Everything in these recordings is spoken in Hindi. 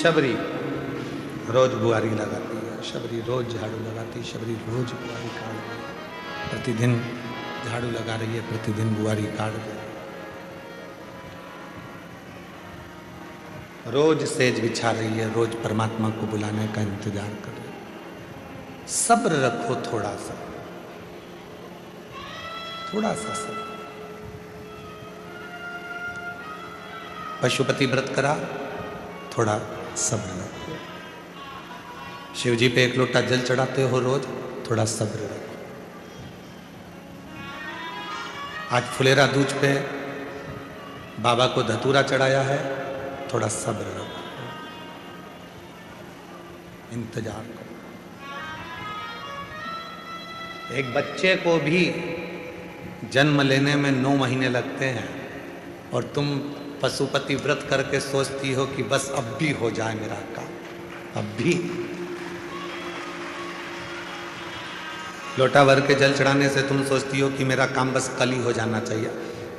शबरी रोज बुआरी लगाती है, शबरी रोज झाड़ू लगाती है, शबरी रोज बुआरी काट रही है, प्रतिदिन झाड़ू लगा रही है, प्रतिदिन बुआरी काट रही है, रोज सेज बिछा रही है, रोज परमात्मा को बुलाने का इंतजार कर रही है। सब्र रखो, थोड़ा सा सब्र। पशुपति व्रत करा, थोड़ा सब्र रखो। शिव जी पे 1 लोटा जल चढ़ाते हो रोज, थोड़ा सब्र रखो। आज फुलेरा दूज पे बाबा को धतूरा चढ़ाया है, थोड़ा सब्र रखो, इंतजार करो। एक बच्चे को भी जन्म लेने में 9 महीने लगते हैं और तुम पशुपति व्रत करके सोचती हो कि बस अब भी हो जाए मेरा काम, अब भी। लोटा भर के जल चढ़ाने से तुम सोचती हो कि मेरा काम बस कल ही हो जाना चाहिए।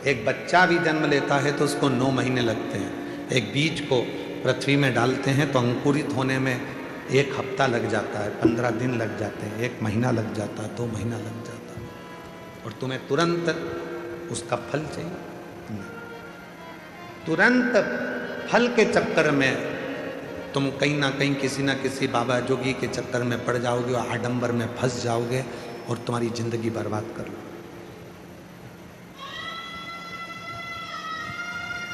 एक बच्चा भी जन्म लेता है तो उसको 9 महीने लगते हैं। एक बीज को पृथ्वी में डालते हैं तो अंकुरित होने में 1 हफ्ता लग जाता है, 15 दिन लग जाते हैं, 1 महीना लग जाता है, 2 महीना लग जाता है, और तुम्हें तुरंत उसका फल चाहिए। नहीं, तुरंत फल के चक्कर में तुम कहीं ना कहीं किसी ना किसी बाबा जोगी के चक्कर में पड़ जाओगे और आडंबर में फंस जाओगे और तुम्हारी जिंदगी बर्बाद कर लो।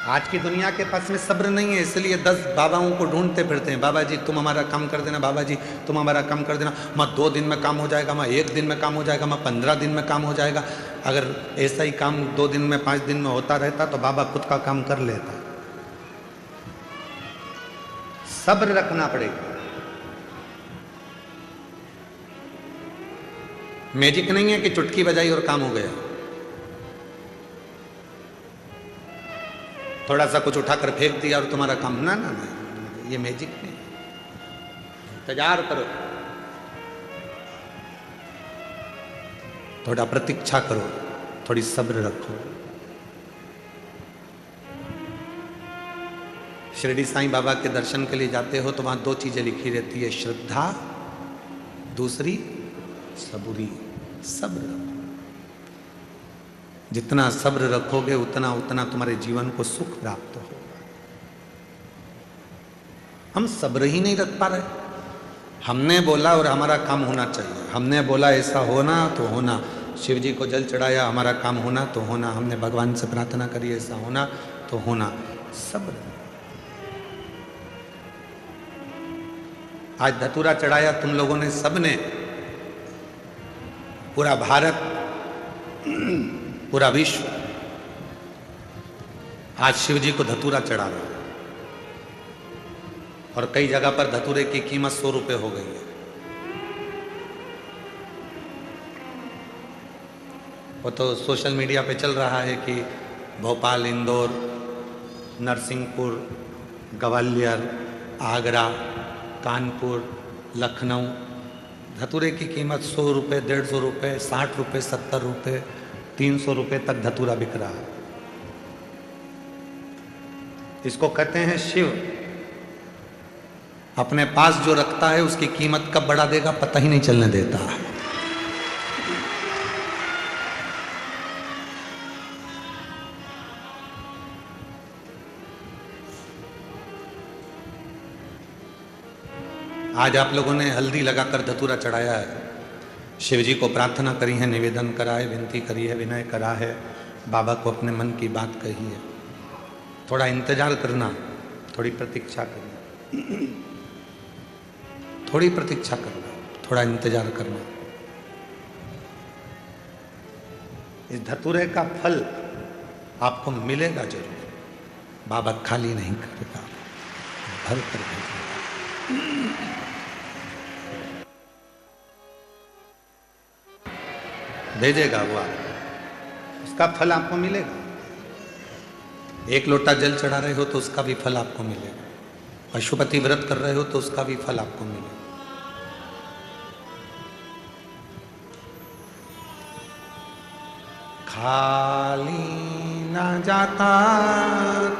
आज की दुनिया के पास में सब्र नहीं है, इसलिए 10 बाबाओं को ढूंढते फिरते हैं। बाबा जी तुम हमारा काम कर देना, बाबा जी तुम हमारा काम कर देना। मैं 2 दिन में काम हो जाएगा, मैं 1 दिन में काम हो जाएगा, मैं 15 दिन में काम हो जाएगा। अगर ऐसा ही काम 2 दिन में 5 दिन में होता रहता तो बाबा खुद का काम कर लेता। सब्र रखना पड़ेगा। मैजिक नहीं है कि चुटकी बजाई और काम हो गया। थोड़ा सा कुछ उठाकर फेंक दिया और तुम्हारा काम, ना ना ना, ये मैजिक नहीं। इंतजार करो, थोड़ा प्रतीक्षा करो, थोड़ी सब्र रखो। शिरडी साईं बाबा के दर्शन के लिए जाते हो तो वहां 2 चीजें लिखी रहती है, श्रद्धा, दूसरी सबूरी, सब्र। जितना सब्र रखोगे उतना उतना तुम्हारे जीवन को सुख प्राप्त होगा। हम सब्र ही नहीं रख पा रहे। हमने बोला और हमारा काम होना चाहिए, हमने बोला ऐसा होना तो होना, शिव जी को जल चढ़ाया हमारा काम होना तो होना, हमने भगवान से प्रार्थना करी ऐसा होना तो होना। सब्र। आज धतूरा चढ़ाया तुम लोगों ने, सबने, पूरा भारत, पूरा विश्व आज शिव जी को धतूरा चढ़ा रहा है और कई जगह पर धतूरे की कीमत 100 रुपए हो गई है। वो तो सोशल मीडिया पे चल रहा है कि भोपाल, इंदौर, नरसिंहपुर, ग्वालियर, आगरा, कानपुर, लखनऊ, धतूरे की कीमत 100 रुपये, 150 रुपये, 60 रुपये, 70 रुपये, 300 रुपये तक धतूरा बिक रहा है। इसको कहते हैं शिव। अपने पास जो रखता है उसकी कीमत कब बढ़ा देगा पता ही नहीं चलने देता। आज आप लोगों ने हल्दी लगाकर धतूरा चढ़ाया है, शिव जी को प्रार्थना करी है, निवेदन करा है, विनती करी है, विनय करा है, बाबा को अपने मन की बात कही है। थोड़ा इंतजार करना, थोड़ी प्रतीक्षा करना, थोड़ी प्रतीक्षा करना, थोड़ा इंतजार करना। इस धतूरे का फल आपको मिलेगा जरूर। बाबा खाली नहीं करेगा, भर कर भेजेगा। भेजेगा वो आपको, उसका फल आपको मिलेगा। 1 लोटा जल चढ़ा रहे हो तो उसका भी फल आपको मिलेगा। पशुपति व्रत कर रहे हो तो उसका भी फल आपको मिलेगा। खाली ना जाता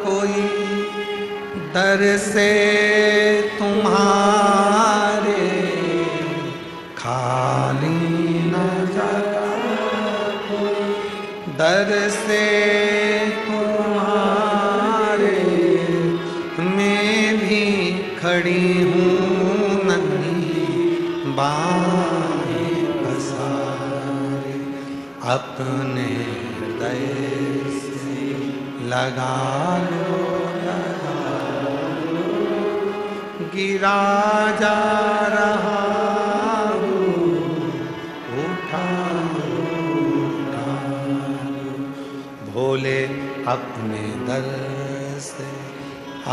कोई दर से तुम्हारे खाली न जाता, दर से तुम्हारे मैं भी खड़ी हूँ नन्ही बाहें पसारे, अपने हृदय से लगा लो, गिरा जा रहा हूँ, उठा भोले अपने दर से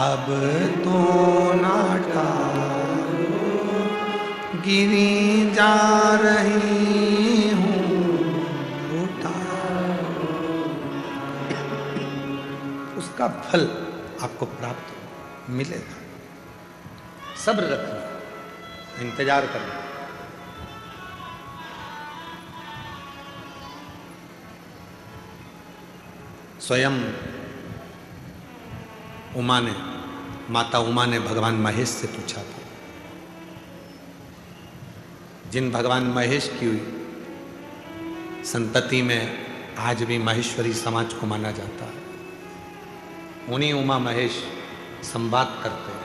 अब तो ना टालो, गिरी जा रही हूँ, उठा। उसका फल आपको प्राप्त मिलेगा। सब्र रखना, इंतजार करना। स्वयं उमा ने, माता उमा ने भगवान महेश से पूछा था। जिन भगवान महेश की संतति में आज भी महेश्वरी समाज को माना जाता है, उन्हीं उमा महेश संवाद करते हैं।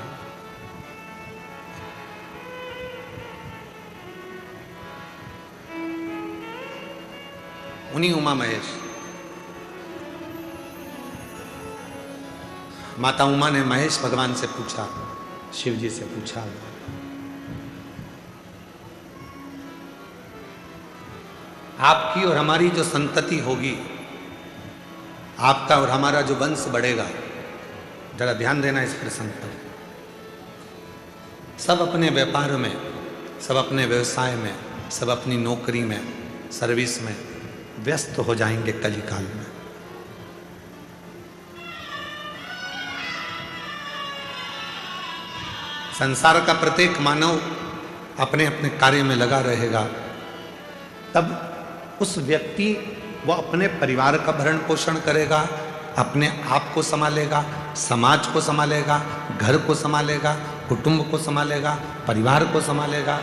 उन्हीं उमा महेश, माता उमा ने महेश भगवान से पूछा, शिव जी से पूछा, आपकी और हमारी जो संतति होगी, आपका और हमारा जो वंश बढ़ेगा, जरा ध्यान देना इस प्रसंग पर। सब अपने व्यापार में, सब अपने व्यवसाय में, सब अपनी नौकरी में, सर्विस में व्यस्त हो जाएंगे कली काल में। संसार का प्रत्येक मानव अपने अपने कार्य में लगा रहेगा, तब उस व्यक्ति वो अपने परिवार का भरण पोषण करेगा, अपने आप को संभालेगा, समाज को संभालेगा, घर को संभालेगा, कुटुंब को संभालेगा, परिवार को संभालेगा।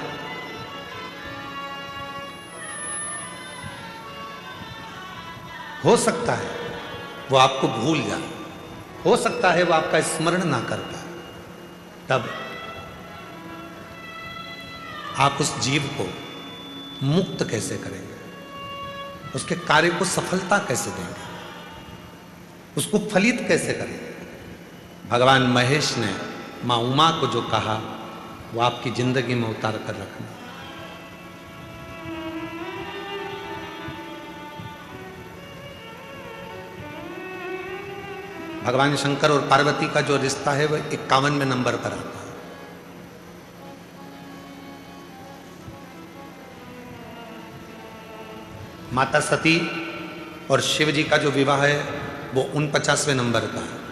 हो सकता है वो आपको भूल जाए, हो सकता है वो आपका स्मरण ना कर पाए, तब आप उस जीव को मुक्त कैसे करेंगे, उसके कार्य को सफलता कैसे देंगे, उसको फलित कैसे करेंगे। भगवान महेश ने माँ उमा को जो कहा वो आपकी जिंदगी में उतार कर रखना। भगवान शंकर और पार्वती का जो रिश्ता है वह 51वें नंबर पर आता है। माता सती और शिव जी का जो विवाह है वो 49वें नंबर का है।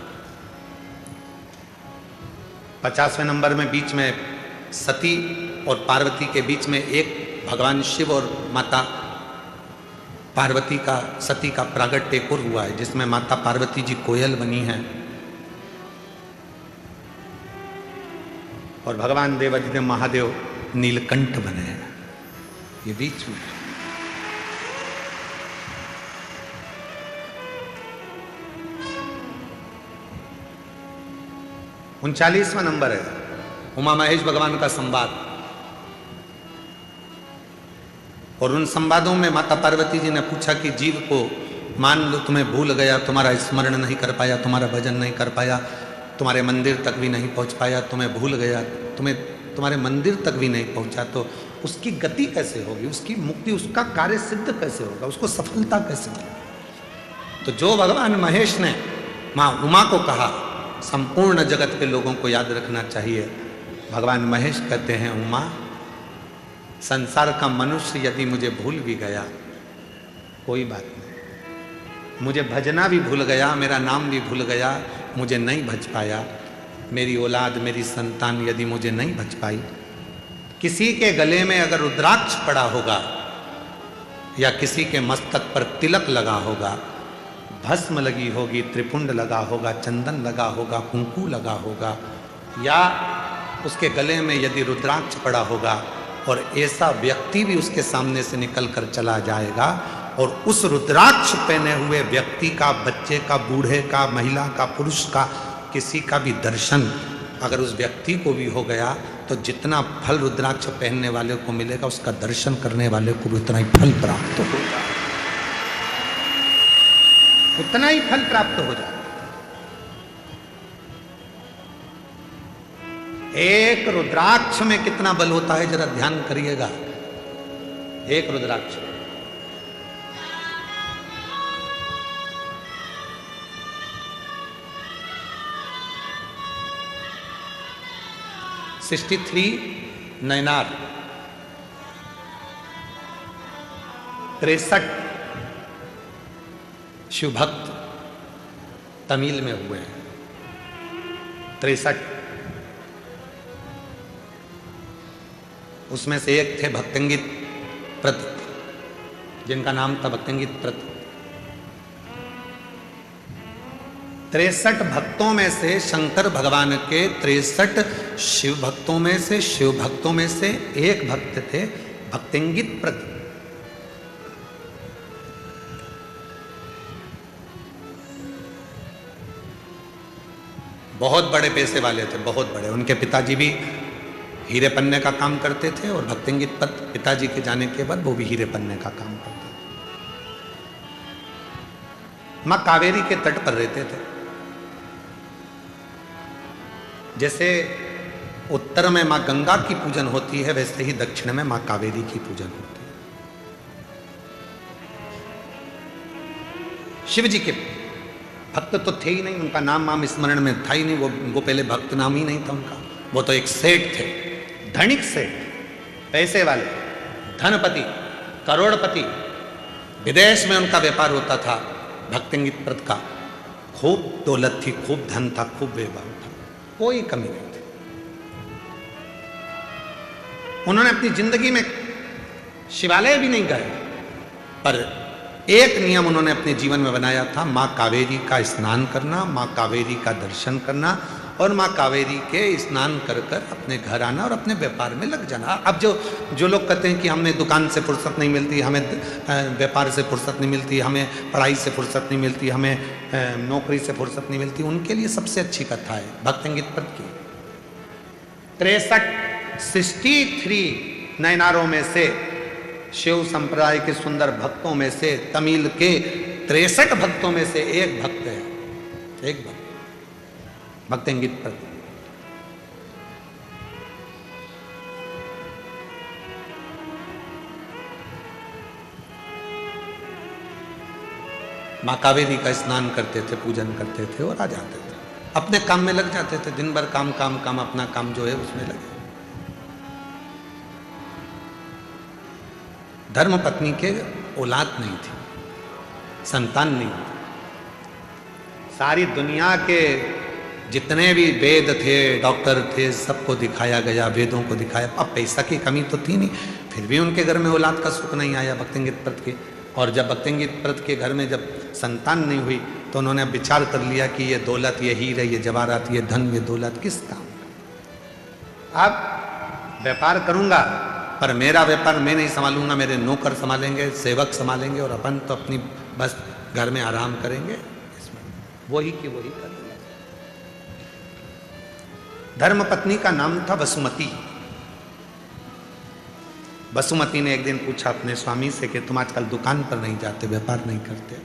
50वें नंबर में बीच में सती और पार्वती के बीच में एक भगवान शिव और माता पार्वती का, सती का प्रागट्य एक और हुआ है, जिसमें माता पार्वती जी कोयल बनी हैं और भगवान देवाधिदेव महादेव नीलकंठ बने हैं। ये बीच में 39वां नंबर है उमा महेश भगवान का संवाद। और उन संवादों में माता पार्वती जी ने पूछा कि जीव को मान लो तुम्हें भूल गया, तुम्हारा स्मरण नहीं कर पाया, तुम्हारा भजन नहीं कर पाया, तुम्हारे मंदिर तक भी नहीं पहुंच पाया, तुम्हें भूल गया, तुम्हारे मंदिर तक भी नहीं पहुंचा, तो उसकी गति कैसे होगी, उसकी मुक्ति, उसका कार्य सिद्ध कैसे होगा, उसको सफलता कैसे मिलेगी। तो जो भगवान महेश ने माँ उमा को कहा, संपूर्ण जगत के लोगों को याद रखना चाहिए। भगवान महेश कहते हैं, उमा, संसार का मनुष्य यदि मुझे भूल भी गया कोई बात नहीं, मुझे भजना भी भूल गया, मेरा नाम भी भूल गया, मुझे नहीं भज पाया, मेरी औलाद, मेरी संतान यदि मुझे नहीं भज पाई, किसी के गले में अगर रुद्राक्ष पड़ा होगा या किसी के मस्तक पर तिलक लगा होगा, भस्म लगी होगी, त्रिपुंड लगा होगा, चंदन लगा होगा, कुंकू लगा होगा, या उसके गले में यदि रुद्राक्ष पड़ा होगा और ऐसा व्यक्ति भी उसके सामने से निकल कर चला जाएगा और उस रुद्राक्ष पहने हुए व्यक्ति का, बच्चे का, बूढ़े का, महिला का, पुरुष का, किसी का भी दर्शन अगर उस व्यक्ति को भी हो गया तो जितना फल रुद्राक्ष पहनने वाले को मिलेगा उसका दर्शन करने वाले को भी उतना ही फल प्राप्त होगा, उतना ही फल प्राप्त हो जाए। एक रुद्राक्ष में कितना बल होता है जरा ध्यान करिएगा। एक रुद्राक्ष 63 नैनार 63 शिवभक्त तमिल में हुए हैं। 63 उसमें से एक थे भक्तंगित प्रत, जिनका नाम था भक्तंगित प्रत। 63 भक्तों में से शंकर भगवान के 63 शिव भक्तों में से एक भक्त थे भक्तंगित प्रत। बहुत बड़े पैसे वाले थे, बहुत बड़े। उनके पिताजी भी हीरे पन्ने का काम करते थे और भक्तंगित प्रत पिताजी के जाने के बाद वो भी हीरे पन्ने का काम करते थे। मां कावेरी के तट पर रहते थे। जैसे उत्तर में मां गंगा की पूजन होती है वैसे ही दक्षिण में मां कावेरी की पूजन होती है। शिव जी के भक्त तो थे ही नहीं, उनका नाम माम स्मरण में था ही नहीं, वो पहले भक्त नाम ही नहीं था उनका। वो तो एक सेठ थे, धनिक सेठ, पैसे वाले, धनपति, करोड़पति। विदेश में उनका व्यापार होता था। भक्तंगित प्रत का खूब दौलत थी, खूब धन था, खूब वैभव था, कोई कमी नहीं थी। उन्होंने अपनी जिंदगी में शिवालय भी नहीं गए, पर एक नियम उन्होंने अपने जीवन में बनाया था, मां कावेरी का स्नान करना, मां कावेरी का दर्शन करना और मां कावेरी के स्नान कर कर अपने घर आना और अपने व्यापार में लग जाना। अब जो लोग कहते हैं कि हमें दुकान से फुर्सत नहीं मिलती, हमें व्यापार से फुर्सत नहीं मिलती, हमें पढ़ाई से फुर्सत नहीं मिलती, हमें नौकरी से फुर्सत नहीं मिलती, उनके लिए सबसे अच्छी कथा है भक्तंगित प्रत की। 63 नयनारों में से, शिव संप्रदाय के सुंदर भक्तों में से, तमिल के 63 भक्तों में से एक भक्त है, एक भक्त भक्तंगित प्रत। मां कावेरी का स्नान करते थे, पूजन करते थे और आ जाते थे, अपने काम में लग जाते थे। दिन भर काम काम काम, अपना काम जो है उसमें लगे। धर्म पत्नी के औलाद नहीं थी, संतान नहीं थी। सारी दुनिया के जितने भी वेद थे, डॉक्टर थे, सबको दिखाया गया, वेदों को दिखाया। अब पैसा की कमी तो थी नहीं, फिर भी उनके घर में औलाद का सुख नहीं आया भक्तंगित प्रत के। और जब भक्तंगित प्रत के घर में जब संतान नहीं हुई तो उन्होंने विचार कर लिया कि ये दौलत, ये हीरे, ये जवाहरात, ये धन, ये दौलत किस काम का। अब व्यापार करूंगा पर मेरा व्यापार मैं नहीं संभालूंगा, मेरे नौकर संभालेंगे, सेवक संभालेंगे और अपन तो अपनी बस घर में आराम करेंगे, इसमें वही की वही कर। धर्मपत्नी का नाम था वसुमती। वसुमती ने एक दिन पूछा अपने स्वामी से कि तुम आजकल दुकान पर नहीं जाते, व्यापार नहीं करते,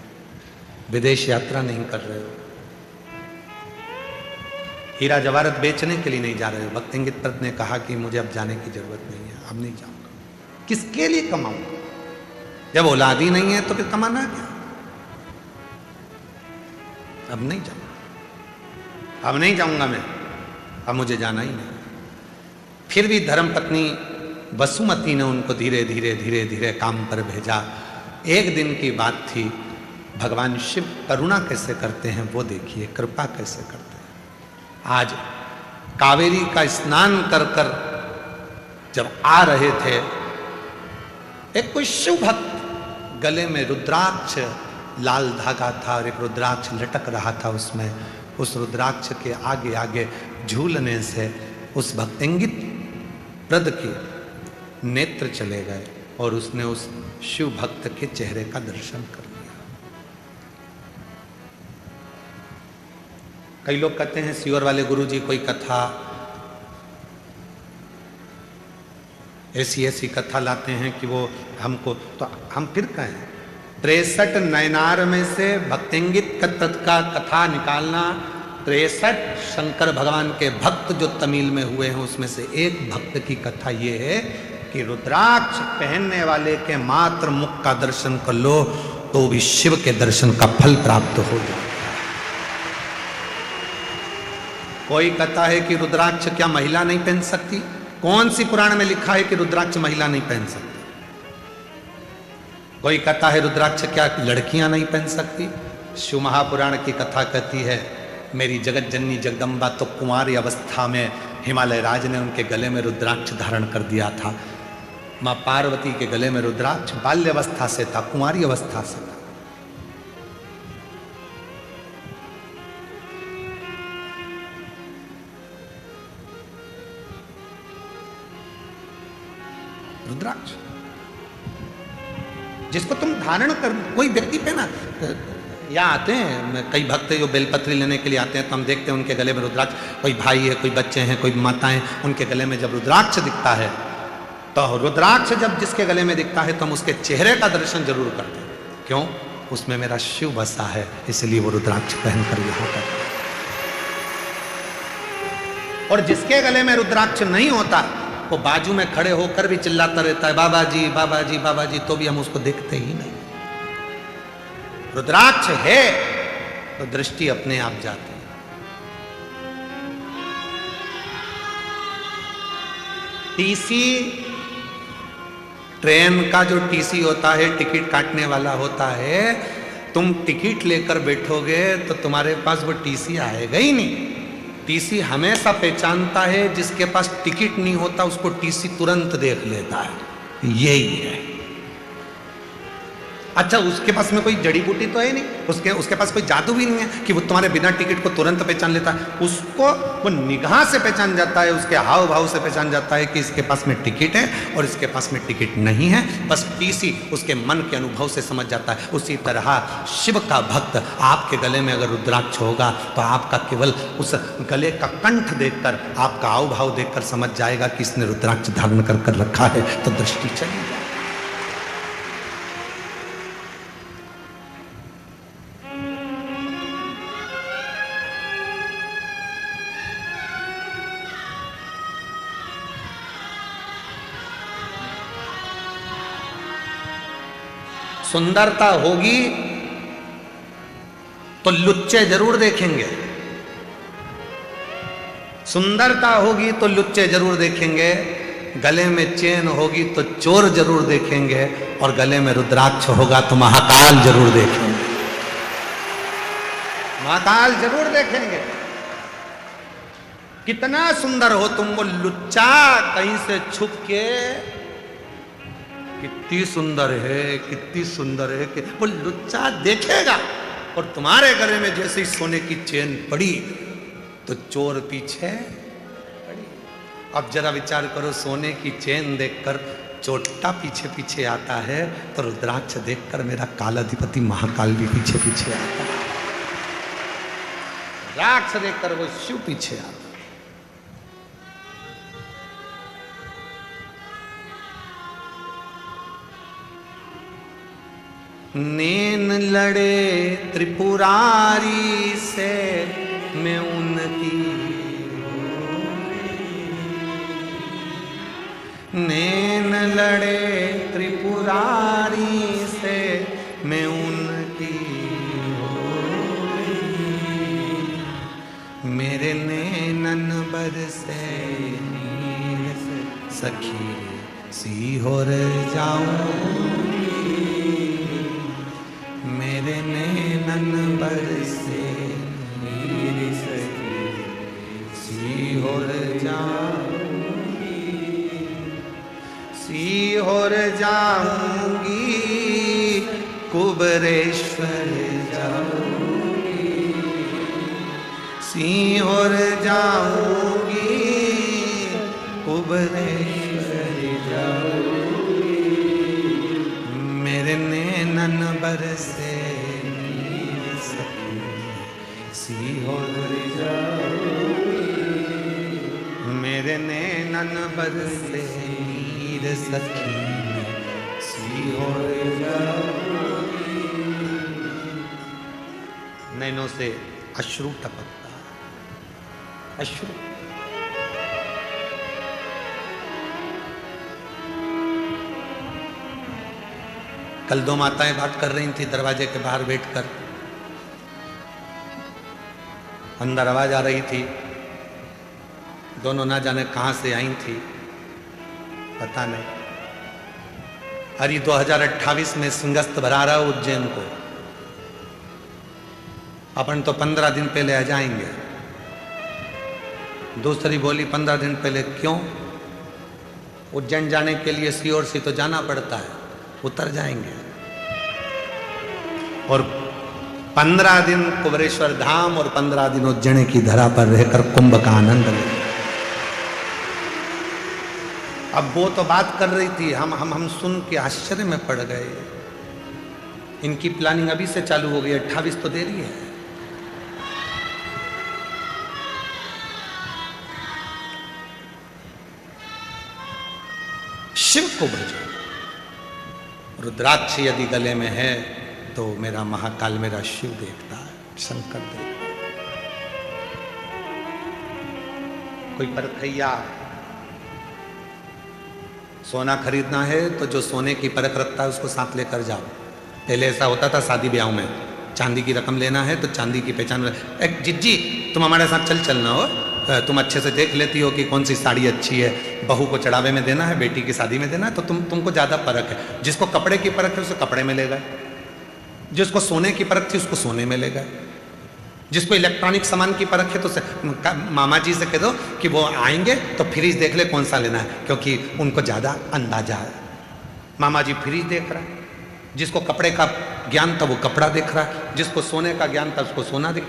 विदेश यात्रा नहीं कर रहे हो, हीरा जवाहरत बेचने के लिए नहीं जा रहे हो। भक्तंगित प्रत ने कहा कि मुझे अब जाने की जरूरत नहीं है, अब नहीं जाऊंगा। किसके लिए कमाऊंगा? जब औलाद ही नहीं है तो फिर कमाना क्या? अब नहीं जाऊंगा, अब नहीं जाऊंगा मैं, अब मुझे जाना ही नहीं। फिर भी धर्मपत्नी वसुमती ने उनको धीरे धीरे धीरे धीरे काम पर भेजा। एक दिन की बात थी, भगवान शिव करुणा कैसे करते हैं वो देखिए, कृपा कैसे करते हैं। आज कावेरी का स्नान कर कर जब आ रहे थे, एक कोई शिव भक्त, गले में रुद्राक्ष लाल धागा था और एक रुद्राक्ष लटक रहा था उसमें। उस रुद्राक्ष के आगे आगे झूलने से उस भक्तिंगित प्रद के नेत्र चले गए और उसने उस शिव भक्त के चेहरे का दर्शन कर लिया। कई लोग कहते हैं सीवर वाले गुरुजी कोई कथा ऐसी कथा लाते हैं कि वो हमको, तो हम फिर कहें 63 नयनार में से भक्तिंगित का कथा निकालना, 63 शंकर भगवान के भक्त जो तमिल में हुए हैं उसमें से एक भक्त की कथा ये है कि रुद्राक्ष पहनने वाले के मात्र मुख का दर्शन कर लो तो भी शिव के दर्शन का फल प्राप्त हो जाए। कोई कहता है कि रुद्राक्ष क्या महिला नहीं पहन सकती? कौन सी पुराण में लिखा है कि रुद्राक्ष महिला नहीं पहन सकती? कोई कहता है रुद्राक्ष क्या लड़कियां नहीं पहन सकती? शिव महापुराण की कथा कहती है मेरी जगत जननी जगदम्बा तो कुंवारी अवस्था में हिमालय राज ने उनके गले में रुद्राक्ष धारण कर दिया था। मां पार्वती के गले में रुद्राक्ष बाल्य अवस्था से था, कुंवारी अवस्था से था। रुद्राक्ष जिसको तुम धारण कर, कोई व्यक्ति पे ना या आते हैं कई भक्त जो बेलपत्री लेने के लिए आते हैं तो हम देखते हैं उनके गले में रुद्राक्ष, कोई भाई है, कोई बच्चे हैं, कोई माताएं, उनके गले में जब रुद्राक्ष दिखता है तो रुद्राक्ष जब जिसके गले में दिखता है तो हम उसके चेहरे का दर्शन जरूर करते हैं। क्यों? उसमें मेरा शिव बसा है, इसलिए वो रुद्राक्ष पहनकर यहां पर। और जिसके गले में रुद्राक्ष नहीं होता वो बाजू में खड़े होकर भी चिल्लाता रहता है बाबा जी बाबा जी बाबा जी, तो भी हम उसको देखते ही नहीं। रुद्राक्ष है तो दृष्टि अपने आप जाती है। टीसी, ट्रेन का जो टीसी होता है, टिकट काटने वाला होता है, तुम टिकट लेकर बैठोगे तो तुम्हारे पास वो टीसी आएगा ही नहीं। टीसी हमेशा पहचानता है, जिसके पास टिकट नहीं होता उसको टीसी तुरंत देख लेता है। यही है। अच्छा, उसके पास में कोई जड़ी बूटी तो है नहीं, उसके पास कोई जादू भी नहीं है कि वो तुम्हारे बिना टिकट को तुरंत पहचान लेता है। उसको वो निगाह से पहचान जाता है, उसके हाव भाव से पहचान जाता है कि इसके पास में टिकट है और इसके पास में टिकट नहीं है। बस टीसी उसके मन के अनुभव से समझ जाता है। उसी तरह शिव का भक्त आपके गले में अगर रुद्राक्ष होगा तो आपका केवल उस गले का कंठ देखकर, आपका हाव भाव देखकर समझ जाएगा कि इसने रुद्राक्ष धारण कर रखा है, तो दृष्टि चली जाए। सुंदरता होगी तो लुच्चे जरूर देखेंगे, सुंदरता होगी तो लुच्चे जरूर देखेंगे, गले में चेन होगी तो चोर जरूर देखेंगे, और गले में रुद्राक्ष होगा तो महाकाल जरूर देखेंगे। महाकाल जरूर देखेंगे। कितना सुंदर हो तुम, वो लुच्चा कहीं से छुप के कितनी सुंदर है, कितनी सुंदर है, कि वो लुच्चा देखेगा। और तुम्हारे गले में जैसे ही सोने की चेन पड़ी तो चोर पीछे पड़ी। अब जरा विचार करो, सोने की चेन देखकर चोटा पीछे पीछे आता है तो रुद्राक्ष देखकर मेरा कालाधिपति महाकाल भी पीछे पीछे आता है। रुद्राक्ष देखकर वो शिव पीछे आता है। नैन लड़े त्रिपुरारी से मैं उनकी, नैन लड़े त्रिपुरारी से मैं उनकी, मेरे नैनन बरसे नीर सखी सी हो जाऊं, मेरे नैनन बरसे नीर सखी सी हो जाऊंगी, सी हो जाऊंगी, कुबरेश्वर जाऊंगी, सीहोर जाऊंगी कुबरेश्वर जाऊंगी, मेरे नैनन बरसे नीर सखी सीहोर जाऊंगी, मेरे नैनन बरसे नीर सखी सीहोर जाऊंगी। नैनों से अश्रु टपकता, अश्रु। कल दो माताएं बात कर रही थी दरवाजे के बाहर बैठकर, अंदर आवाज आ रही थी, दोनों ना जाने कहां से आई थी पता नहीं। अरे 2028 में सिंहस्थ भरा रहा उज्जैन को, अपन तो 15 दिन पहले आ जाएंगे। दूसरी बोली 15 दिन पहले क्यों? उज्जैन जाने के लिए सीहोर से तो जाना पड़ता है, उतर जाएंगे और 15 दिन कुबरेश्वर धाम और 15 दिन उज्जैन की धरा पर रहकर कुंभ का आनंद लेंगे। अब वो तो बात कर रही थी, हम सुन के आश्चर्य में पड़ गए। इनकी प्लानिंग अभी से चालू हो गई, 28 तो देरी है। शिव को भजो, रुद्राक्ष यदि गले में है तो मेरा महाकाल मेरा शिव देखता है, शंकर देखता है। कोई परखैया सोना खरीदना है तो जो सोने की परख रखता है उसको साथ लेकर जाओ। पहले ऐसा होता था शादी ब्याह में, चांदी की रकम लेना है तो चांदी की पहचान, एक जिज्जी तुम हमारे साथ चलना हो, तुम अच्छे से देख लेती हो कि कौन सी साड़ी अच्छी है, बहू को चढ़ावे में देना है, बेटी की शादी में देना है, तो तुमको ज़्यादा परख है। जिसको कपड़े की परख है उसे कपड़े में ले गए, जिसको सोने की परख थी उसको सोने में ले गए, जिसको इलेक्ट्रॉनिक सामान की परख है तो मामा जी से कह दो कि वो आएंगे तो फ्रिज देख ले कौन सा लेना है, क्योंकि उनको ज़्यादा अंदाजा है। मामा जी फ्रिज देख रहा है, जिसको कपड़े का ज्ञान था वो कपड़ा देख रहा है, जिसको सोने का ज्ञान था उसको सोना देख।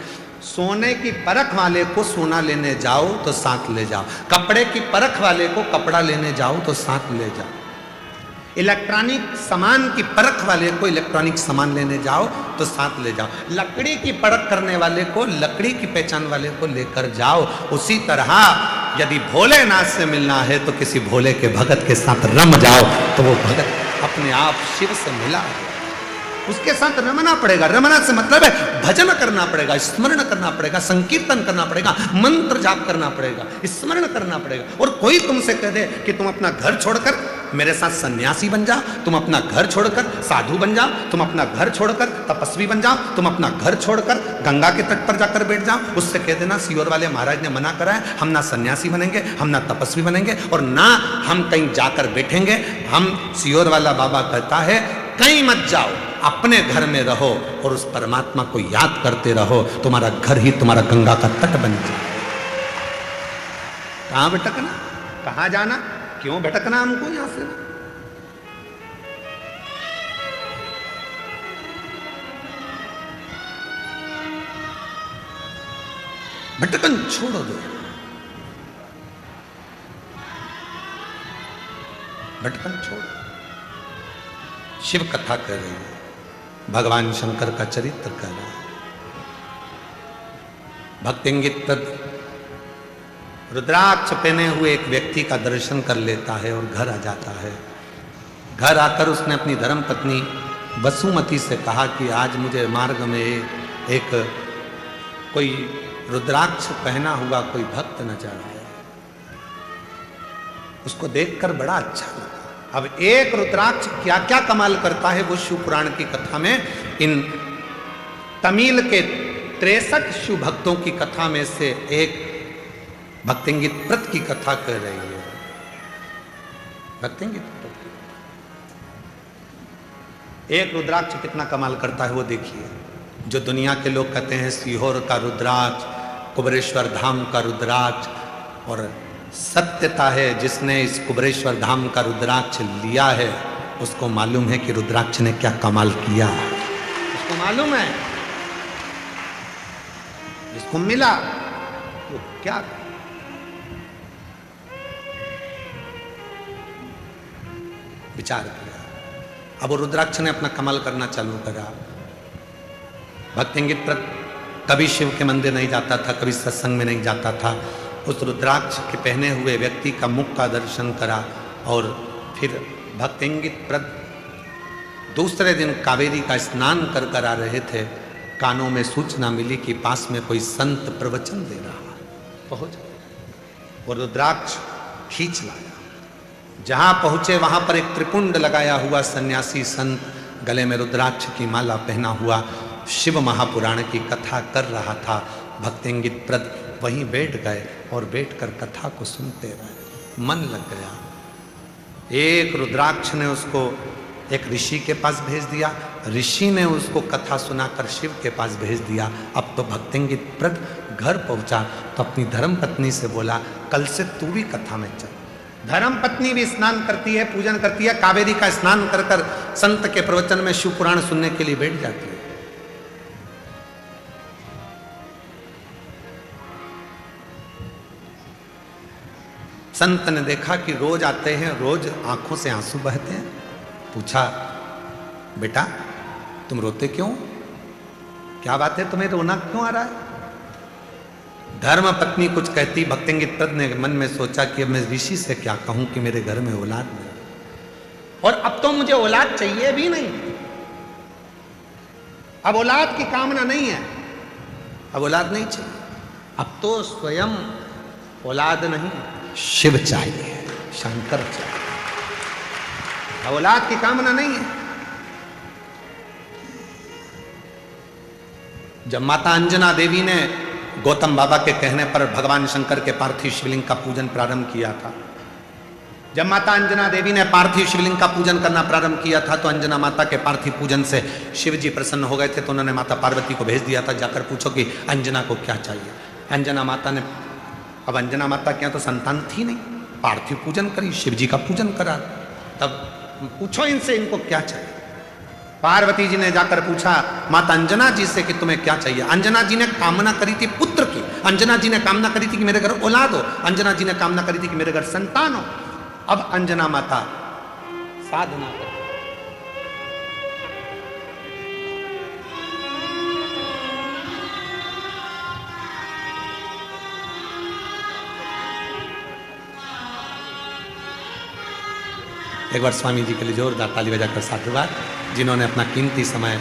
सोने की परख वाले को सोना लेने जाओ तो साथ ले जाओ, कपड़े की परख वाले को कपड़ा लेने जाओ तो साथ ले जाओ, इलेक्ट्रॉनिक सामान की परख वाले को इलेक्ट्रॉनिक सामान लेने जाओ तो साथ ले जाओ, लकड़ी की परख करने वाले को लकड़ी की पहचान वाले को लेकर जाओ। उसी तरह यदि भोलेनाथ से मिलना है तो किसी भोले के भगत के साथ रम जाओ तो वो भगत अपने आप शिव से मिला, उसके साथ रमना पड़ेगा। रमना से मतलब है भजन करना पड़ेगा, स्मरण करना पड़ेगा, संकीर्तन करना पड़ेगा, मंत्र जाप करना पड़ेगा, स्मरण करना पड़ेगा। और कोई तुमसे कह दे कि तुम अपना घर छोड़कर मेरे साथ सन्यासी बन जाओ, तुम अपना घर छोड़कर साधु बन जाओ, तुम अपना घर छोड़कर तपस्वी बन जाओ, तुम अपना घर छोड़कर गंगा के तट पर जाकर बैठ जाओ, उससे कह देना सीहोर वाले महाराज ने मना करा है, हम ना सन्यासी बनेंगे, हम ना तपस्वी बनेंगे और ना हम कहीं जाकर बैठेंगे। हम सीहोर वाला बाबा कहता है कहीं मत जाओ, अपने घर में रहो और उस परमात्मा को याद करते रहो, तुम्हारा घर ही तुम्हारा गंगा का तट बन जाए। कहां भटकना, कहां जाना, क्यों भटकना हमको यहां से? भटकन छोड़ दो, भटकन छोड़। शिव कथा कर रही है, भगवान शंकर का चरित्र कर रहा है। भक्तिंगित रुद्राक्ष पहने हुए एक व्यक्ति का दर्शन कर लेता है और घर आ जाता है। घर आकर उसने अपनी धर्म पत्नी वसुमती से कहा कि आज मुझे मार्ग में एक कोई रुद्राक्ष पहना हुआ कोई भक्त नजर आया, उसको देखकर बड़ा अच्छा लगा। अब एक रुद्राक्ष क्या क्या कमाल करता है वो शिव पुराण की कथा में, इन तमिल के 63 शिव भक्तों की कथा में से एक भक्तिंगित व्रत की कथा कर रही है। भक्तिंगित व्रत एक रुद्राक्ष कितना कमाल करता है वो देखिए। जो दुनिया के लोग कहते हैं सीहोर का रुद्राक्ष, कुबरेश्वर धाम का रुद्राक्ष, और सत्यता है जिसने इस कुबरेश्वर धाम का रुद्राक्ष लिया है उसको मालूम है कि रुद्राक्ष ने क्या कमाल किया, उसको मालूम है। जिसको मिला क्या करें? विचार किया। अब वो रुद्राक्ष ने अपना कमाल करना चालू करा। भक्तिंगित प्रद कभी शिव के मंदिर नहीं जाता था, कभी सत्संग में नहीं जाता था। उस रुद्राक्ष के पहने हुए व्यक्ति का मुख का दर्शन करा और फिर भक्तिंगित प्रद दूसरे दिन कावेरी का स्नान कर कर आ रहे थे। कानों में सूचना मिली कि पास में कोई संत प्रवचन दे रहा है। पहुंच गए, वो रुद्राक्ष खींच लाया। जहां पहुंचे वहां पर एक त्रिपुंड लगाया हुआ सन्यासी संत, गले में रुद्राक्ष की माला पहना हुआ, शिव महापुराण की कथा कर रहा था। भक्तिंगित प्रद वहीं बैठ गए और बैठकर कथा को सुनते रहे। मन लग गया। एक रुद्राक्ष ने उसको एक ऋषि के पास भेज दिया, ऋषि ने उसको कथा सुनाकर शिव के पास भेज दिया। अब तो भक्तिंगित प्रद घर पहुंचा तो अपनी धर्म पत्नी से बोला, कल से तू भी कथा में चल। धर्म पत्नी भी स्नान करती है, पूजन करती है, कावेरी का स्नान कर कर संत के प्रवचन में शिव पुराण सुनने के लिए बैठ जाती है। संत ने देखा कि रोज आते हैं, रोज आंखों से आंसू बहते हैं। पूछा, बेटा तुम रोते क्यों? क्या बात है, तुम्हें रोना क्यों आ रहा है? धर्म पत्नी कुछ कहती। भक्तिंगित प्रद ने मन में सोचा कि अब मैं ऋषि से क्या कहूं कि मेरे घर में औलाद नहीं, और अब तो मुझे औलाद चाहिए भी नहीं। अब औलाद की कामना नहीं है, अब औलाद नहीं चाहिए। अब तो स्वयं औलाद नहीं, शिव चाहिए, शंकर चाहिए। अब औलाद की कामना नहीं है। जब माता अंजना देवी ने गौतम बाबा के कहने पर भगवान शंकर के पार्थिव शिवलिंग का पूजन प्रारंभ किया था, जब माता अंजना देवी ने पार्थिव शिवलिंग का पूजन करना प्रारंभ किया था, तो अंजना माता के पार्थिव पूजन से शिव जी प्रसन्न हो गए थे। तो उन्होंने माता पार्वती को भेज दिया था, जाकर पूछो कि अंजना को क्या चाहिए। अंजना माता ने, अब अंजना माता के यहाँ तो संतान थी नहीं, पार्थिव पूजन करी, शिव जी का पूजन करा। तब पूछो इनसे, इनको क्या चाहिए। पार्वती जी ने जाकर पूछा माता अंजना जी से कि तुम्हें क्या चाहिए। अंजना जी ने कामना करी थी पुत्र की, अंजना जी ने कामना करी थी कि मेरे घर औलाद हो, अंजना जी ने कामना करी थी कि मेरे घर संतान हो। अब अंजना माता साधना कर, एक बार स्वामी जी के लिए जोरदार ताली बजाकर साधुवाद, जिन्होंने अपना कीमती समय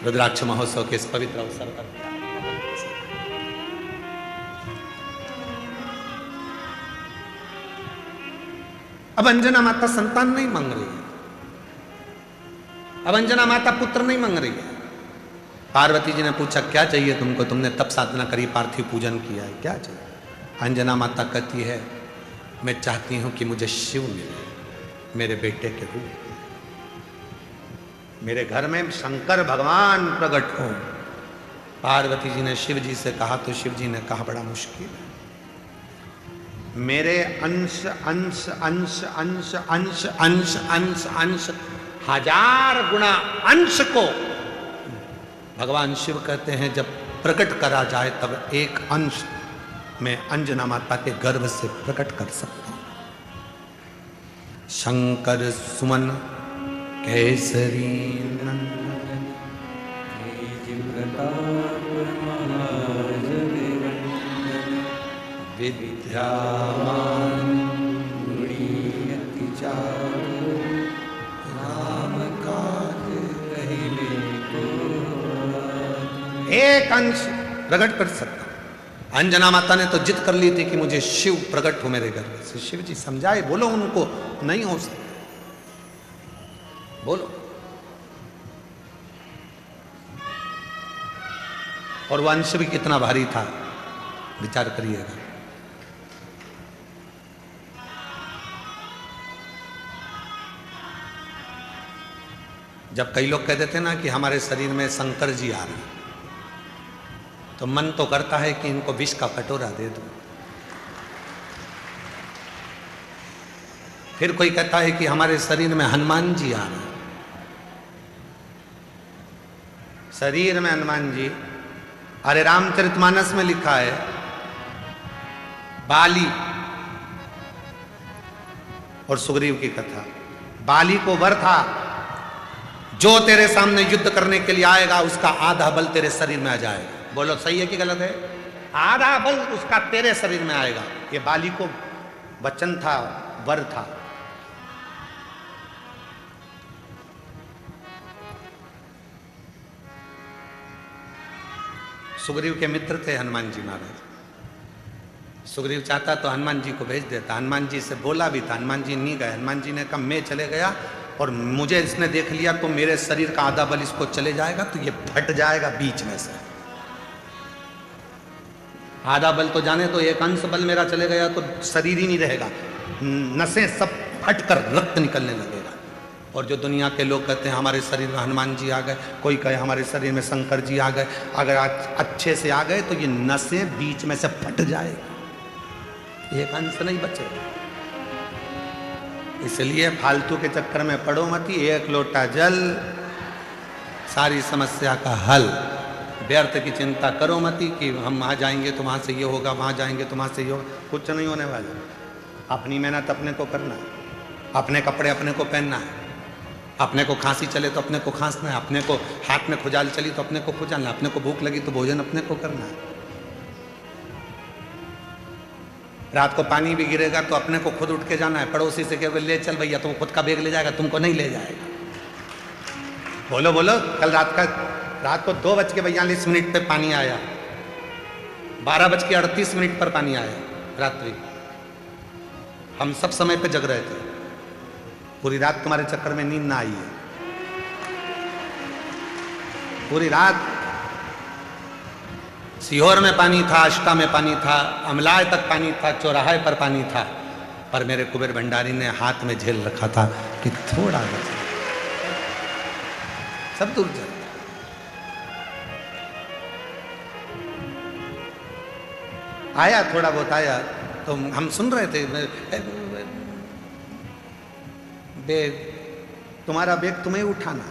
रुद्राक्ष महोत्सव के इस पवित्र अवसर पर दिया। अब अंजना माता संतान नहीं मांग रही है, अब अंजना माता पुत्र नहीं मांग रही है। पार्वती जी ने पूछा क्या चाहिए तुमको, तुमने तप साधना करी, पार्थिव पूजन किया है, क्या चाहिए। अंजना माता कहती है मैं चाहती हूं कि मुझे शिव मिले, मेरे बेटे के रूप, मेरे घर में शंकर भगवान प्रकट हो। पार्वती जी ने शिव जी से कहा तो शिव जी ने कहा बड़ा मुश्किल है, मेरे अंश अंश अंश अंश अंश अंश अंश अंश 1000 गुना अंश को भगवान शिव कहते हैं जब प्रकट करा जाए तब एक अंश मैं अंजना माता के गर्भ से प्रकट कर सकता हूं। शंकर सुमन केसरी नंदन विद्यावान गुणीयति चारु राम काज कहले को एक अंश प्रकट कर सकता। अंजना माता ने तो जिद कर ली थी कि मुझे शिव प्रकट हो मेरे घर से। शिव जी समझाए, बोलो उनको नहीं हो सकता, बोलो। और वह अंश भी कितना भारी था विचार करिएगा। जब कई लोग कहते थे ना कि हमारे शरीर में शंकर जी आ रहे हैं, तो मन तो करता है कि इनको विष का कटोरा दे दो। फिर कोई कहता है कि हमारे शरीर में हनुमान जी आ रहे हैं। शरीर में हनुमान जी, अरे रामचरितमानस में लिखा है बाली और सुग्रीव की कथा। बाली को वर था, जो तेरे सामने युद्ध करने के लिए आएगा उसका आधा बल तेरे शरीर में आ जाएगा। बोलो सही है कि गलत है? आधा बल उसका तेरे शरीर में आएगा। ये बाली को वचन था, वर था। सुग्रीव के मित्र थे हनुमान जी महाराज। सुग्रीव चाहता तो हनुमान जी को भेज देता, हनुमान जी से बोला भी था, हनुमान जी नहीं गए। हनुमान जी ने कहा मैं चले गया और मुझे इसने देख लिया तो मेरे शरीर का आधा बल इसको चले जाएगा, तो ये फट जाएगा बीच में से। आधा बल तो जाने तो, एक अंश बल मेरा चले गया तो शरीर ही नहीं रहेगा, नसें सब फट कर रक्त निकलने लगेगा। और जो दुनिया के लोग कहते हैं हमारे शरीर में हनुमान जी आ गए, कोई कहे हमारे शरीर में शंकर जी आ गए, अगर अच्छे से आ गए तो ये नसें बीच में से फट जाएगी, एक अंश नहीं बचेगा। इसलिए फालतू के चक्कर में पड़ो मती, एक लोटा जल सारी समस्या का हल। व्यर्थ की चिंता करो मती कि हम वहाँ जाएंगे तो वहाँ से ये होगा, वहाँ जाएंगे तो वहाँ से ये होगा, कुछ नहीं होने वाला। अपनी मेहनत अपने को करना है, अपने कपड़े अपने को पहनना है, अपने को खांसी चले तो अपने को खांसना है, अपने को हाथ में खुजाल चली तो अपने को खुजालना, अपने को भूख लगी तो भोजन अपने को करना है। रात को पानी भी गिरेगा तो अपने को खुद उठ के जाना है, पड़ोसी से कह ले चल भैया, तो वो खुद का बैग ले जाएगा, तुमको नहीं ले जाएगा। बोलो बोलो, कल रात को 2:42 पे पानी आया, 12:38 पर पानी आया रात्रि। हम सब समय पे जग रहे थे, पूरी रात तुम्हारे चक्कर में नींद ना आई है। पूरी रात सीहोर में पानी था, अष्टा में पानी था, अमलाय तक पानी था, चौराहे पर पानी था, पर मेरे कुबेर भंडारी ने हाथ में झेल रखा था कि थोड़ा बचा, सब दूर चल। आया थोड़ा बहुत आया तो हम सुन रहे थे, बैग तुम्हारा, बैग तुम्हें उठाना,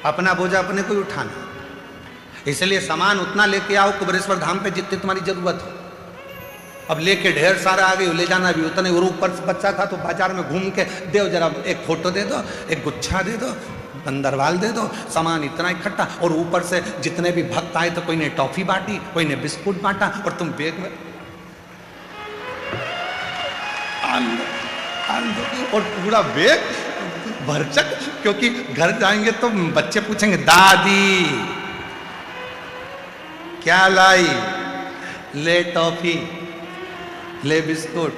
अपना बोझा अपने को ही उठाना। इसलिए सामान उतना लेके आओ कुबेरेश्वर धाम पे जितनी तुम्हारी जरूरत हो। अब लेके ढेर सारा आ गई, ले जाना भी उतने। और ऊपर से बच्चा था तो बाजार में घूम के दे जरा, एक फोटो दे दो, एक गुच्छा दे दो, बंदरवाल दे दो, सामान इतना इकट्ठा। और ऊपर से जितने भी भक्त आए तो कोई ने टॉफी बांटी, कोई ने बिस्कुट बांटा, और तुम बैग में और पूरा बैग भरचक। क्योंकि घर जाएंगे तो बच्चे पूछेंगे दादी क्या लाई, ले टॉफी, ले बिस्कुट।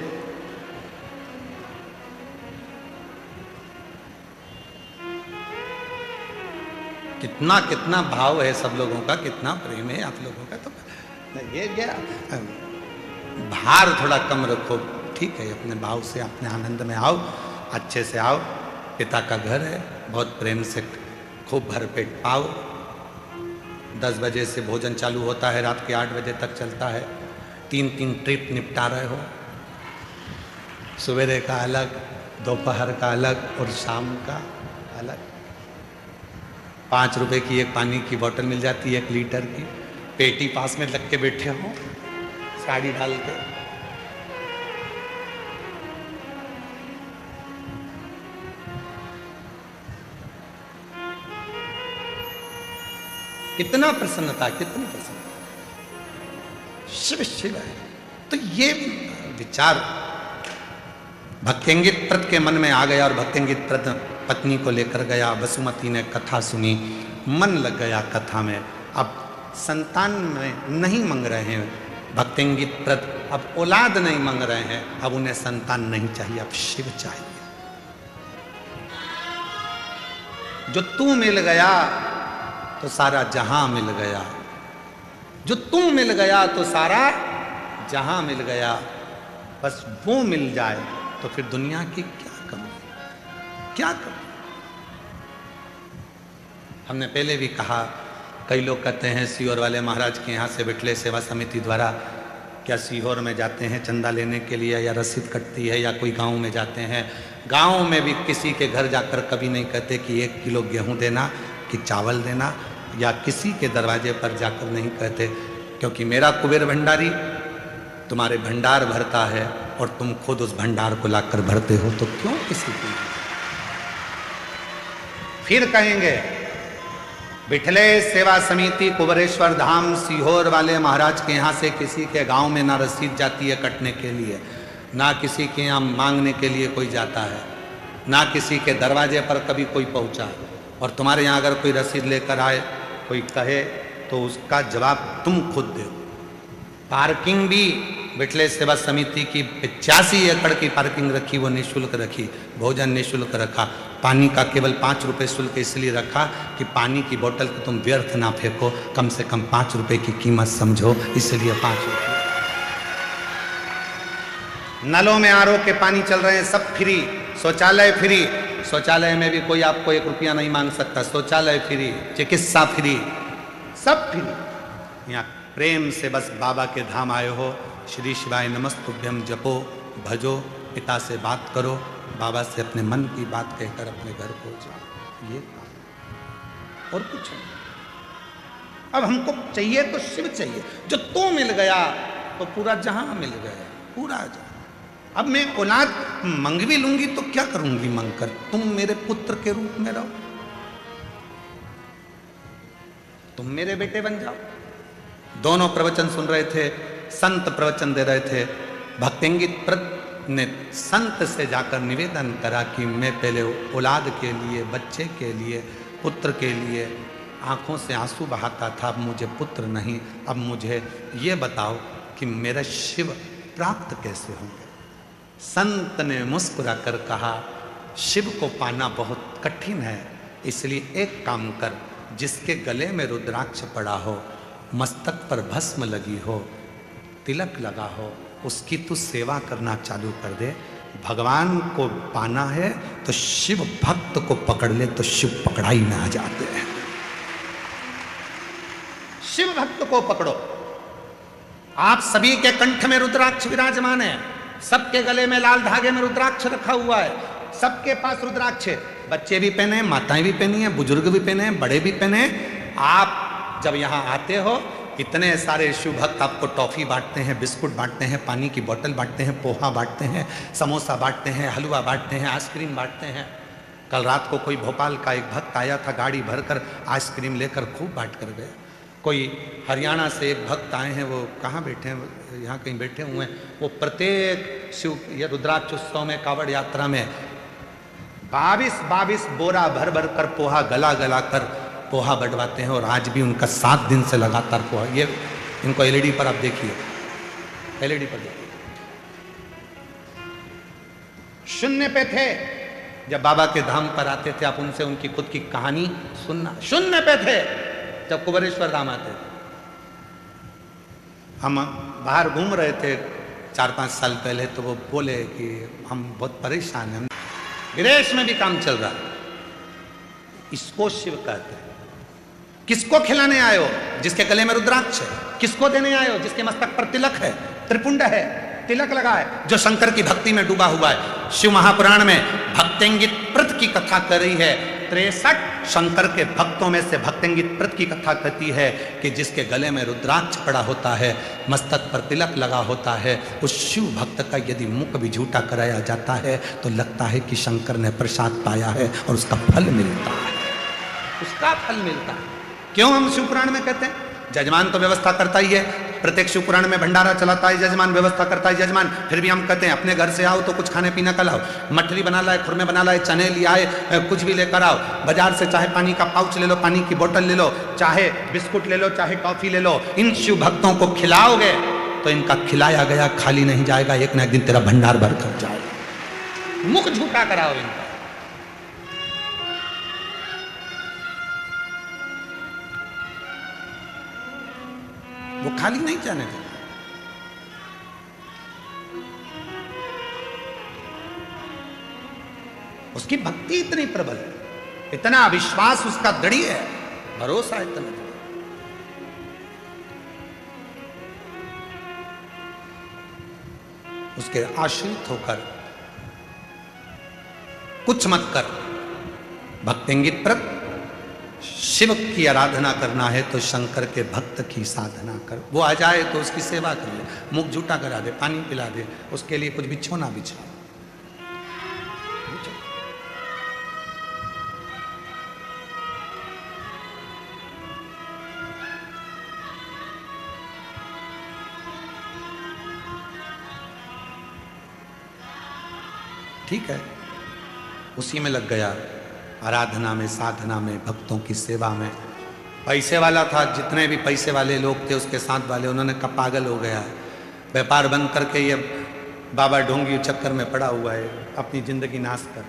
कितना कितना भाव है सब लोगों का, कितना प्रेम है आप लोगों का। तो ये क्या भार थोड़ा कम रखो, ठीक है, अपने भाव से अपने आनंद में आओ, अच्छे से आओ। पिता का घर है, बहुत प्रेम से खूब भरपेट पाओ। 10 बजे से भोजन चालू होता है, रात के 8 बजे तक चलता है। 3 ट्रिप निपटा रहे हो, सवेरे का अलग, दोपहर का अलग और शाम का अलग। 5 रुपए की एक पानी की बोतल मिल जाती है, 1 लीटर की। पेटी पास में लग के बैठे हो, साड़ी डाल के। कितना प्रसन्नता, कितनी प्रसन्नता, शिव शिव है। तो ये विचार भक्तेंगित प्रत के मन में आ गया, और भक्तेंगित प्रत पत्नी को लेकर गया। वसुमती ने कथा सुनी, मन लग गया कथा में। अब संतान में नहीं मांग रहे हैं भक्तेंगित प्रत, अब औलाद नहीं मांग रहे हैं, अब उन्हें संतान नहीं चाहिए, अब शिव चाहिए। जो तू मिल गया तो सारा जहां मिल गया, जो तू मिल गया तो सारा जहां मिल गया। बस वो मिल जाए तो फिर दुनिया की क्या कमी, क्या कमी। हमने पहले भी कहा, कई लोग कहते हैं सीहोर वाले महाराज के यहाँ से बिठले सेवा समिति द्वारा क्या सीहोर में जाते हैं चंदा लेने के लिए, या रसीद कटती है, या कोई गांव में जाते हैं। गांव में भी किसी के घर जाकर कभी नहीं कहते कि 1 किलो गेहूं देना कि चावल देना, या किसी के दरवाजे पर जाकर नहीं कहते। क्योंकि मेरा कुबेर भंडारी तुम्हारे भंडार भरता है और तुम खुद उस भंडार को लाकर भरते हो, तो क्यों किसी की। फिर कहेंगे बिठले सेवा समिति कुबरेश्वर धाम सीहोर वाले महाराज के यहाँ से किसी के गांव में ना रसीद जाती है कटने के लिए, ना किसी के यहाँ मांगने के लिए कोई जाता है, ना किसी के दरवाजे पर कभी कोई पहुंचा। और तुम्हारे यहाँ अगर कोई रसीद लेकर आए, कोई कहे, तो उसका जवाब तुम खुद दो। पार्किंग भी बिठले सेवा समिति की 85 एकड़ की पार्किंग रखी, वो निःशुल्क रखी, भोजन निःशुल्क रखा, पानी का केवल 5 रुपये शुल्क इसलिए रखा कि पानी की बोतल को तुम व्यर्थ ना फेंको, कम से कम 5 रुपये की कीमत समझो, इसलिए 5 रुपये। नलों में आरओ के पानी चल रहे हैं, सब फ्री, शौचालय फ्री, शौचालय में भी कोई आपको 1 रुपया नहीं मांग सकता, शौचालय फ्री, चिकित्सा फ्री, सब फ्री। यहाँ प्रेम से बस बाबा के धाम आए हो, श्री शिवाय नमस्तुभ्यम जपो, भजो, पिता से बात करो, बाबा से अपने मन की बात कहकर अपने घर को जाओ, ये और कुछ नहीं। अब हमको चाहिए तो शिव चाहिए, जो तू मिल गया तो पूरा जहां मिल गया, पूरा जहां। अब मैं औलाद मंग भी लूंगी तो क्या करूंगी मंग कर, तुम मेरे पुत्र के रूप में रहो, तुम मेरे बेटे बन जाओ। दोनों प्रवचन सुन रहे थे, संत प्रवचन दे रहे थे। भक्तिंगित प्रत ने संत से जाकर निवेदन करा कि मैं पहले औलाद के लिए, बच्चे के लिए, पुत्र के लिए आंखों से आंसू बहाता था, अब मुझे पुत्र नहीं, अब मुझे ये बताओ कि मेरा शिव प्राप्त कैसे होंगे। संत ने मुस्कुरा कर कहा, शिव को पाना बहुत कठिन है, इसलिए एक काम कर, जिसके गले में रुद्राक्ष पड़ा हो, मस्तक पर भस्म लगी हो, तिलक लगा हो, उसकी तू सेवा करना चालू कर दे। भगवान को पाना है तो शिव भक्त को पकड़ ले तो शिव पकड़ाई में आ जाते हैं। शिव भक्त को पकड़ो। आप सभी के कंठ में रुद्राक्ष विराजमान है, सबके गले में लाल धागे में रुद्राक्ष रखा हुआ है, सबके पास रुद्राक्ष है, बच्चे भी पहने, माताएं भी पहनी है, बुजुर्ग भी पहने, बड़े भी पहने। आप जब यहाँ आते हो, इतने सारे शिव भक्त आपको टॉफी बांटते हैं, बिस्कुट बांटते हैं, पानी की बोतल बांटते हैं, पोहा बांटते हैं, समोसा बांटते हैं, हलवा बांटते हैं, आइसक्रीम बांटते हैं। कल रात को कोई भोपाल का एक भक्त आया था, गाड़ी भरकर आइसक्रीम लेकर खूब बांट कर गया। कोई हरियाणा से एक भक्त आए हैं, वो कहाँ बैठे हैं, यहाँ कहीं बैठे हुए हैं, वो प्रत्येक शिव ये रुद्राक्ष उत्सव में, कावड़ यात्रा में 22 बोरा भर भर कर पोहा गला गला कर पोहा बंटवाते हैं। और आज भी उनका 7 दिन से लगातार पोहा, ये इनको एलईडी पर आप देखिए, एलईडी पर देखिए। शून्य पे थे जब बाबा के धाम पर आते थे, आप उनसे उनकी खुद की कहानी सुनना। शून्य पे थे जब कुबरेश्वर धाम आते थे। हम बाहर घूम रहे थे 4-5 साल पहले, तो वो बोले कि हम बहुत परेशान हैं, विदेश में भी काम चल रहा है। इसको शिव कहते हैं। किसको खिलाने आए हो? जिसके गले में रुद्राक्ष है। किसको देने आए हो? जिसके मस्तक पर तिलक है, त्रिपुंड है, तिलक लगा है, जो शंकर की भक्ति में डूबा हुआ है। शिव महापुराण में भक्तिंगित प्रत की कथा कर रही है। 63 शंकर के भक्तों में से भक्तिंगित प्रत की कथा कहती है कि जिसके गले में रुद्राक्ष पड़ा होता है, मस्तक पर तिलक लगा होता है, उस शिव भक्त का यदि मुख भी झूठा कराया जाता है तो लगता है कि शंकर ने प्रसाद पाया है और उसका फल मिलता है, उसका फल मिलता है। क्यों हम शिव पुराण में कहते हैं? जजमान तो व्यवस्था करता ही है, प्रत्येक शिव पुराण में भंडारा चलाता है जजमान, व्यवस्था करता है जजमान। फिर भी हम कहते हैं अपने घर से आओ तो कुछ खाने पीने का लाओ, मठरी बना लाए, खुरमे बना लाए, चने ले आए, कुछ भी लेकर आओ। बाजार से चाहे पानी का पाउच ले लो, पानी की बोतल ले लो, चाहे बिस्कुट ले लो, चाहे टॉफी ले लो। इन शिव भक्तों को खिलाओगे तो इनका खिलाया गया खाली नहीं जाएगा, एक ना एक दिन तेरा भंडार भर कर जाएगा। मुख झूठा कराओ इनका। वो खाली नहीं जाने देगा। उसकी भक्ति इतनी प्रबल है, इतना विश्वास उसका दृढ़ है, भरोसा इतना। उसके आश्रित होकर कुछ मत कर। भक्तिंगित प्रत शिव की आराधना करना है तो शंकर के भक्त की साधना कर। वो आ जाए तो उसकी सेवा कर ले, मुख झूठा करा दे, पानी पिला दे, उसके लिए कुछ बिछोना बिछा। ठीक है, उसी में लग गया, आराधना में, साधना में, भक्तों की सेवा में। पैसे वाला था, जितने भी पैसे वाले लोग थे उसके साथ वाले, उन्होंने कहा पागल हो गया, व्यापार बंद करके ये बाबा ढोंगी चक्कर में पड़ा हुआ है, अपनी जिंदगी नाश कर,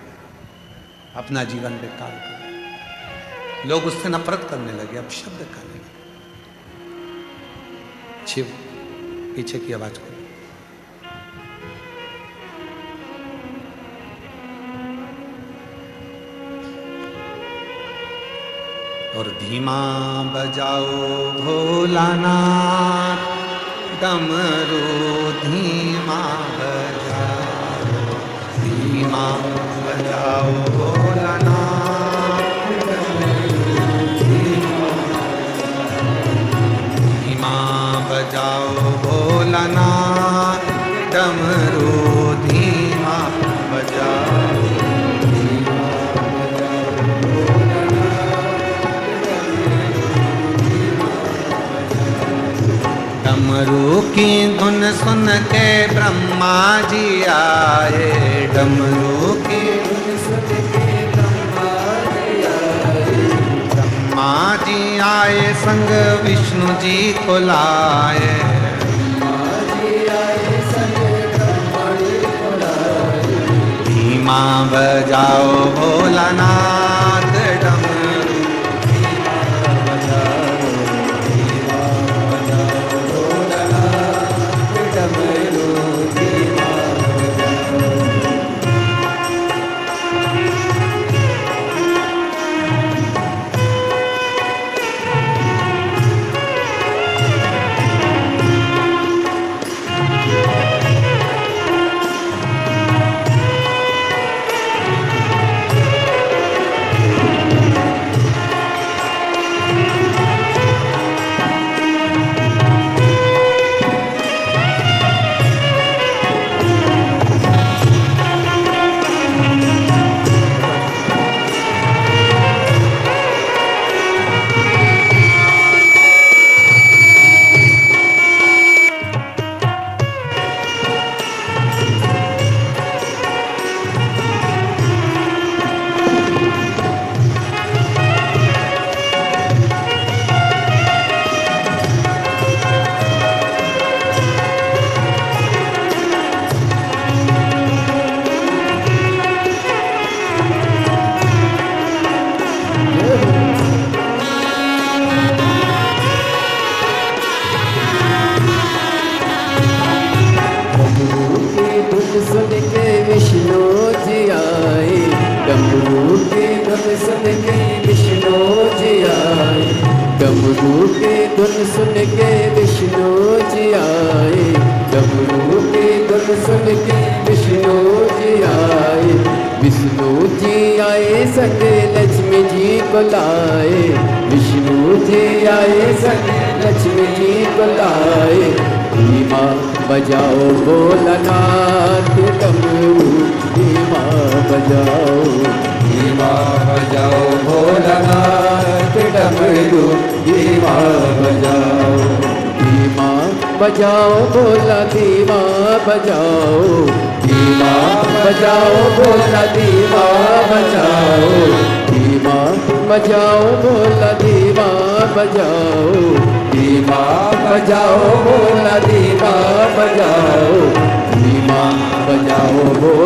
अपना जीवन बेकार कर। लोग उससे नफरत करने लगे, अब शब्द करने लगे। शिव पीछे की आवाज को, और धीमा बजाओ भोलानाथ, डमरू धीमा बजाओ, धीमा बजाओ भोलानाथ, धीमा बजाओ भोलानाथ, डमरू धीमा बजाओ। डमरू की धुन सुन के ब्रह्मा जी आए, डमरू की धुन सुन के ब्रह्मा जी आए, ब्रह्मा जी आए संग विष्णु जी को लाए, ब्रह्मा जी आए संग ब्रह्मा जी को लाए। धीमा बजाओ भोलानाथ, डमरू बजाओ भोलानाथ, डमरू धीमा बजाओ, धीमा बजाओ भोलानाथ, डमरू धीमा बजाओ, धीमा बजाओ भोला, धीमा बजाओ, धीमा बजाओ भोला, धीमा बजाओ, धीमा बजाओ भोला, धीमा बजाओ, धीमा बजाओ भोला, धीमा बजाओ, धीमा बजाओ भोला।